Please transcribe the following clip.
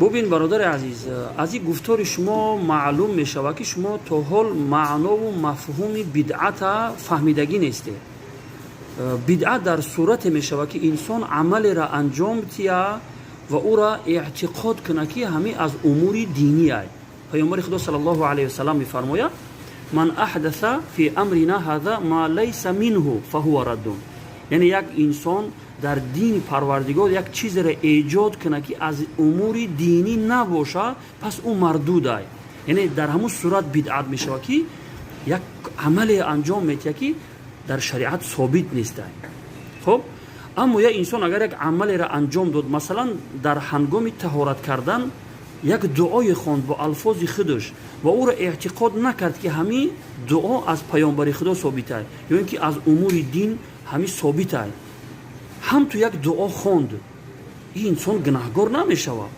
ببین برادر عزیز، از این گفتار شما معلوم می شود که شما تا حال معنا و مفهوم بدعت فهمیدگی نیسته. بدعت در صورت می شود که انسان عمل را انجام تیا و او را اعتقاد کنه که همین از امور دینی است. پیامبر خدا صلی الله علیه و سلم میفرماید من احدث فی امرنا هذا ما لیس منه فهو رد. یعنی یک انسان در دین پروردگار یک چیز را ایجاد کنه که از امور دینی نباشه، پس او مردود است. یعنی در همون صورت بدعت می شود که یک عمل انجام میده که در شریعت ثابت نیست. خب اما یک انسان اگر یک عمل را انجام داد، مثلا در هنگام طهارت کردن یک دعای خواند با الفاظ خودش و او را اعتقاد نکرد که همین دعا از پیامبر خدا ثابت است یا اینکه از امور دین همین ثابت است، هم تو یک دعا خواند، این انسان گناهکار نمی شود.